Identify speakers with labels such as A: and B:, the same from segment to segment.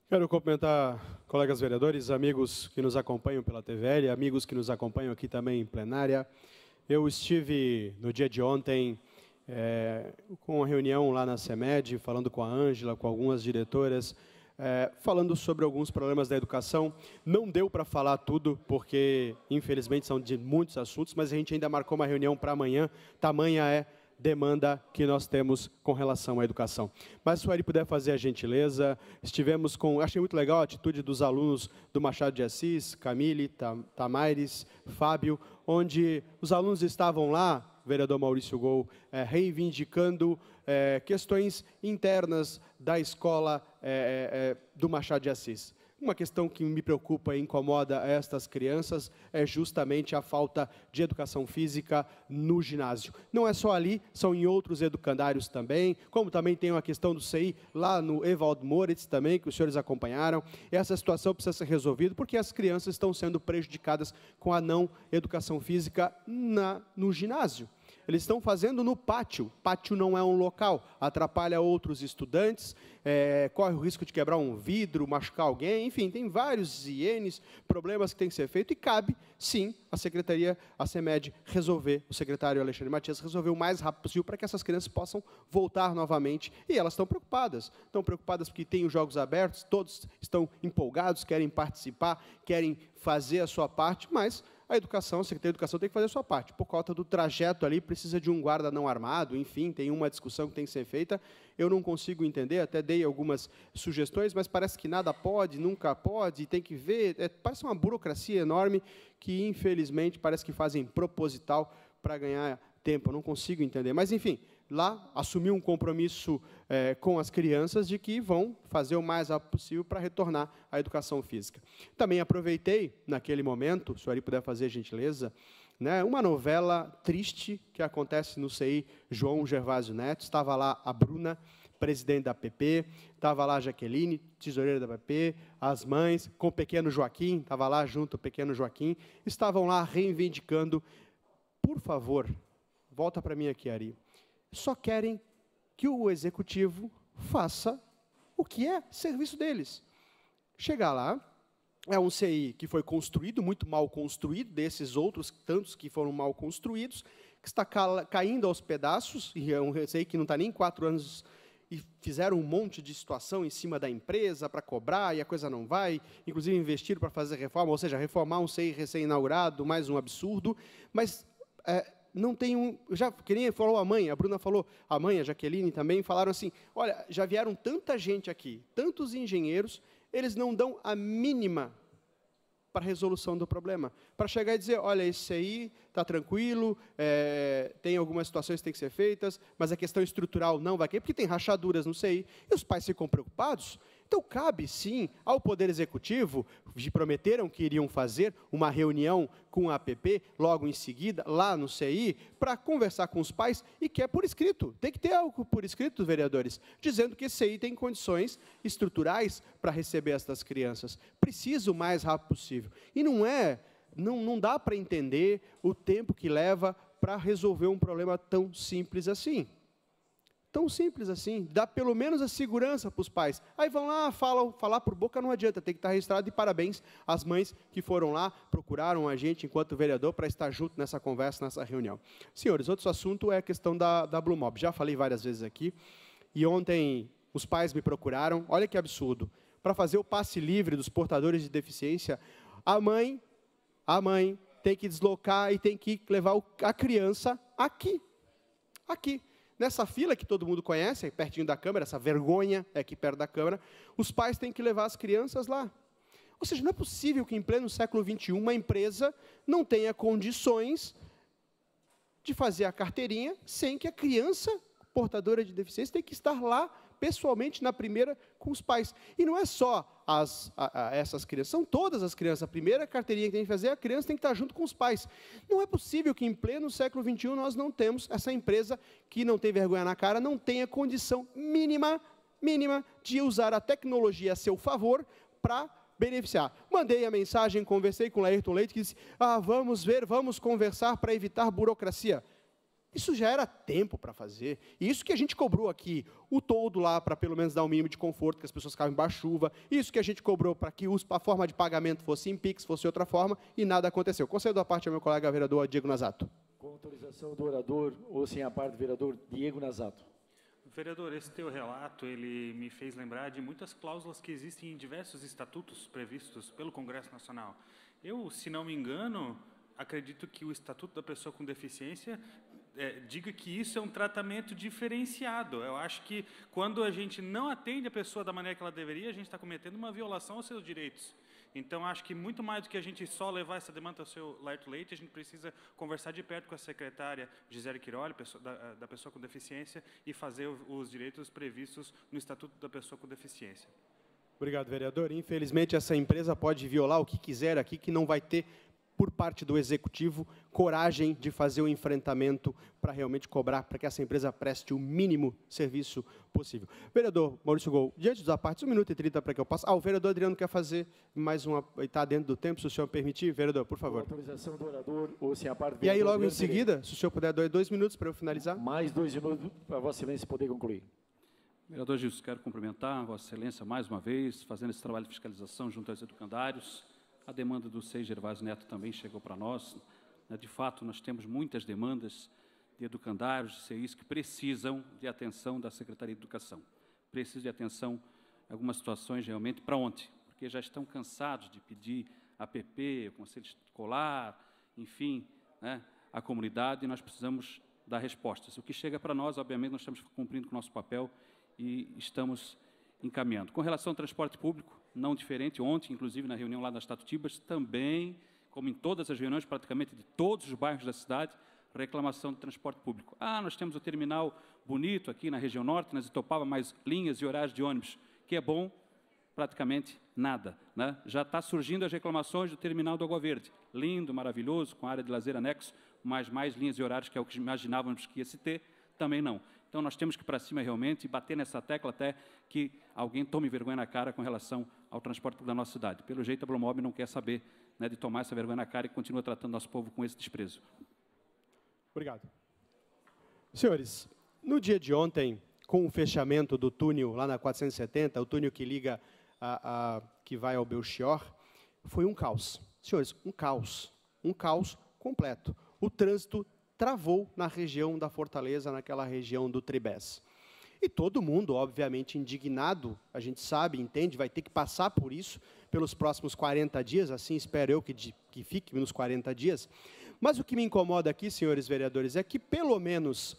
A: Quero cumprimentar colegas vereadores, amigos que nos acompanham pela TVL, amigos que nos acompanham aqui também em plenária. Eu estive no dia de ontem com uma reunião lá na CEMED, falando com a Ângela, com algumas diretoras, falando sobre alguns problemas da educação. Não deu para falar tudo, porque, infelizmente, são de muitos assuntos, mas a gente ainda marcou uma reunião para amanhã. Tamanha é demanda que nós temos com relação à educação. Mas se o Ari puder fazer a gentileza, estivemos com... Achei muito legal a atitude dos alunos do Machado de Assis, Camille, Tamaires, Fábio, onde os alunos estavam lá, vereador Maurício Gol, reivindicando questões internas da escola do Machado de Assis. Uma questão que me preocupa e incomoda estas crianças é justamente a falta de educação física no ginásio. Não é só ali, são em outros educandários também, como também tem a questão do CI lá no Evaldo Moritz também, que os senhores acompanharam. Essa situação precisa ser resolvida porque as crianças estão sendo prejudicadas com a não educação física no ginásio. Eles estão fazendo no pátio. Pátio não é um local, atrapalha outros estudantes, corre o risco de quebrar um vidro, machucar alguém, enfim, tem vários problemas que têm que ser feitos e cabe, sim, a Secretaria, a CEMED, resolver, o secretário Alexandre Matias, resolver o mais rápido possível para que essas crianças possam voltar novamente. E elas estão preocupadas porque tem os jogos abertos, todos estão empolgados, querem participar, querem fazer a sua parte, mas a educação, a Secretaria de Educação tem que fazer a sua parte. Por conta do trajeto ali, precisa de um guarda não armado, enfim, tem uma discussão que tem que ser feita. Eu não consigo entender, até dei algumas sugestões, mas parece que nada pode, nunca pode, tem que ver. Parece uma burocracia enorme que, infelizmente, parece que fazem proposital para ganhar tempo. Eu não consigo entender. Mas, enfim, lá assumiu um compromisso com as crianças de que vão fazer o mais rápido possível para retornar à educação física. Também aproveitei, naquele momento, se o Ari puder fazer a gentileza, uma novela triste que acontece no CI João Gervásio Neto. Estava lá a Bruna, presidente da APP, estava lá a Jaqueline, tesoureira da APP, as mães, com o pequeno Joaquim, estava lá junto o pequeno Joaquim, estavam lá reivindicando, por favor, volta para mim aqui, Ari, só querem que o executivo faça o que é serviço deles. Chegar lá, é um CI que foi construído, muito mal construído, desses outros tantos que foram mal construídos, que está caindo aos pedaços, e é um CI que não está nem 4 anos, e fizeram um monte de situação em cima da empresa para cobrar, e a coisa não vai, inclusive investiram para fazer reforma, ou seja, reformar um CI recém-inaugurado, mais um absurdo, mas não tem que nem falou a mãe, a Bruna falou, a mãe, a Jaqueline também, falaram assim, olha, já vieram tanta gente aqui, tantos engenheiros, eles não dão a mínima para a resolução do problema. Para chegar e dizer, olha, esse aí está tranquilo, tem algumas situações que têm que ser feitas, mas a questão estrutural não vai cair, porque tem rachaduras no CI, e os pais ficam preocupados. Então, cabe, sim, ao Poder Executivo, prometeram que iriam fazer uma reunião com a APP, logo em seguida, lá no CI, para conversar com os pais, e que é por escrito. Tem que ter algo por escrito, vereadores, dizendo que esse CI tem condições estruturais para receber essas crianças. Precisa o mais rápido possível. E não dá para entender o tempo que leva para resolver um problema tão simples assim. Tão simples assim, dá pelo menos a segurança para os pais. Aí vão lá, falar por boca não adianta, tem que estar registrado, e parabéns às mães que foram lá, procuraram a gente enquanto vereador para estar junto nessa conversa, nessa reunião. Senhores, outro assunto é a questão da Blue Mob. Já falei várias vezes aqui, e ontem os pais me procuraram, olha que absurdo, para fazer o passe livre dos portadores de deficiência, a mãe tem que deslocar e tem que levar a criança aqui. Nessa fila que todo mundo conhece, pertinho da Câmara, essa vergonha é aqui perto da Câmara, os pais têm que levar as crianças lá. Ou seja, não é possível que em pleno século XXI uma empresa não tenha condições de fazer a carteirinha sem que a criança portadora de deficiência tenha que estar lá pessoalmente na primeira com os pais. E não é só essas crianças, são todas as crianças. A primeira carteirinha que tem que fazer, a criança tem que estar junto com os pais. Não é possível que em pleno século XXI nós não temos essa empresa que não tem vergonha na cara, não tenha condição mínima de usar a tecnologia a seu favor para beneficiar. Mandei a mensagem, conversei com o Laerton Leite, que disse, vamos conversar para evitar burocracia. Isso já era tempo para fazer. E isso que a gente cobrou aqui, o toldo lá para pelo menos dar um mínimo de conforto, que as pessoas ficavam embaixo chuva. Isso que a gente cobrou para que a forma de pagamento fosse em Pix, fosse outra forma, e nada aconteceu. Concedo a parte ao meu colega vereador Diego Nazato.
B: Com autorização do orador, ou sem a parte do vereador Diego Nazato.
C: Vereador, esse teu relato, ele me fez lembrar de muitas cláusulas que existem em diversos estatutos previstos pelo Congresso Nacional. Eu, se não me engano, acredito que o Estatuto da Pessoa com Deficiência diga que isso é um tratamento diferenciado. Eu acho que quando a gente não atende a pessoa da maneira que ela deveria, a gente está cometendo uma violação aos seus direitos. Então, acho que muito mais do que a gente só levar essa demanda ao seu Laerto Leite, a gente precisa conversar de perto com a secretária Gisele Quiroli, da pessoa com deficiência, e fazer os direitos previstos no Estatuto da Pessoa com Deficiência.
A: Obrigado, vereador. Infelizmente, essa empresa pode violar o que quiser aqui, que não vai ter, por parte do Executivo, coragem de fazer o enfrentamento para realmente cobrar, para que essa empresa preste o mínimo serviço possível. Vereador Maurício Gol, diante da parte, 1 minuto e 30 para que eu passe. O vereador Adriano quer fazer mais uma, está dentro do tempo, se o senhor permitir. Vereador, por favor.
B: Com autorização do orador, ou sem a parte do
A: E aí,
B: vereador
A: logo em
B: Adriano
A: seguida, se o senhor puder dar 2 minutos para eu finalizar.
B: Mais 2 minutos para Vossa Excelência poder concluir.
D: Vereador Gilson, quero cumprimentar Vossa Excelência mais uma vez, fazendo esse trabalho de fiscalização junto aos educandários. A demanda do SEI Gervásio Neto também chegou para nós. De fato, nós temos muitas demandas de educandários, de SEIs, que precisam de atenção da Secretaria de Educação. Precisam de atenção em algumas situações realmente para ontem, porque já estão cansados de pedir APP, o Conselho Escolar, enfim, né, a comunidade, e nós precisamos dar respostas. O que chega para nós, obviamente, nós estamos cumprindo com o nosso papel e estamos encaminhando. Com relação ao transporte público, não diferente, ontem, inclusive, na reunião lá das Tatutibas, também, como em todas as reuniões, praticamente de todos os bairros da cidade, reclamação de transporte público. Nós temos o terminal bonito aqui na região norte, nas Itopava, mais linhas e horários de ônibus, que é bom, praticamente nada, né? Já está surgindo as reclamações do terminal do Água Verde, lindo, maravilhoso, com área de lazer anexo, mas mais linhas e horários, que é o que imaginávamos que ia se ter, também não. Então, nós temos que ir para cima realmente e bater nessa tecla até que alguém tome vergonha na cara com relação ao transporte público da nossa cidade. Pelo jeito, a Blomob não quer saber, né, de tomar essa vergonha na cara e continua tratando nosso povo com esse desprezo.
A: Obrigado. Senhores, no dia de ontem, com o fechamento do túnel lá na 470, o túnel que liga, que vai ao Belchior, foi um caos. Senhores, um caos completo. O trânsito travou na região da Fortaleza, naquela região do Tribés. E todo mundo, obviamente, indignado, a gente sabe, entende, vai ter que passar por isso pelos próximos 40 dias, assim espero eu que fique nos 40 dias. Mas o que me incomoda aqui, senhores vereadores, é que pelo menos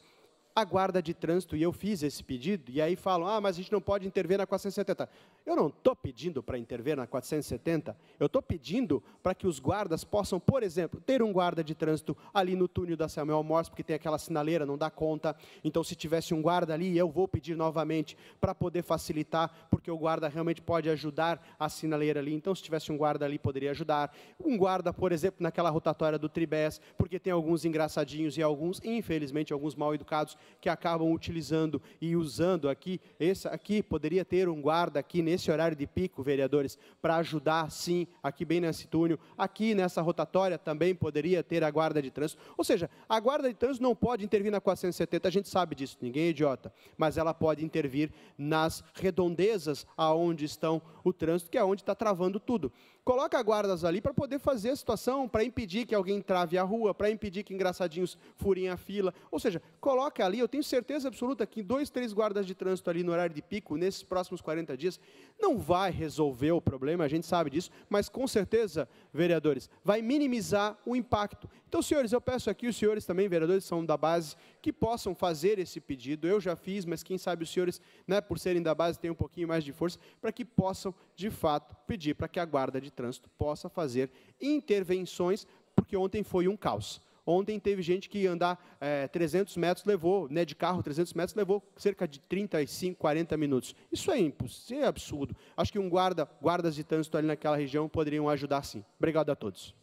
A: a guarda de trânsito, e eu fiz esse pedido, e aí falam, mas a gente não pode intervir na 470. Eu não estou pedindo para intervir na 470, eu estou pedindo para que os guardas possam, por exemplo, ter um guarda de trânsito ali no túnel da Samuel Morse, porque tem aquela sinaleira, não dá conta. Então, se tivesse um guarda ali, eu vou pedir novamente para poder facilitar, porque o guarda realmente pode ajudar a sinaleira ali. Então, se tivesse um guarda ali, poderia ajudar. Um guarda, por exemplo, naquela rotatória do Tribés, porque tem alguns engraçadinhos e alguns, infelizmente, alguns mal educados, que acabam utilizando e usando aqui. Esse aqui poderia ter um guarda aqui nesse horário de pico, vereadores, para ajudar, sim, aqui bem nesse túnel. Aqui nessa rotatória também poderia ter a guarda de trânsito. Ou seja, a guarda de trânsito não pode intervir na 470, a gente sabe disso, ninguém é idiota, mas ela pode intervir nas redondezas aonde estão o trânsito, que é onde está travando tudo. Coloca guardas ali para poder fazer a situação, para impedir que alguém trave a rua, para impedir que engraçadinhos furem a fila. Ou seja, coloca ali, eu tenho certeza absoluta que 2, 3 guardas de trânsito ali no horário de pico, nesses próximos 40 dias, não vai resolver o problema, a gente sabe disso, mas com certeza, vereadores, vai minimizar o impacto. Então, senhores, eu peço aqui, os senhores também, vereadores, são da base, que possam fazer esse pedido. Eu já fiz, mas quem sabe os senhores, né, por serem da base, têm um pouquinho mais de força, para que possam, de fato, pedir para que a guarda de trânsito possa fazer intervenções, porque ontem foi um caos. Ontem teve gente que ia andar 300 metros, levou, né, de carro 300 metros, levou cerca de 35, 40 minutos. Isso é impossível, é absurdo. Acho que guardas de trânsito ali naquela região poderiam ajudar sim. Obrigado a todos.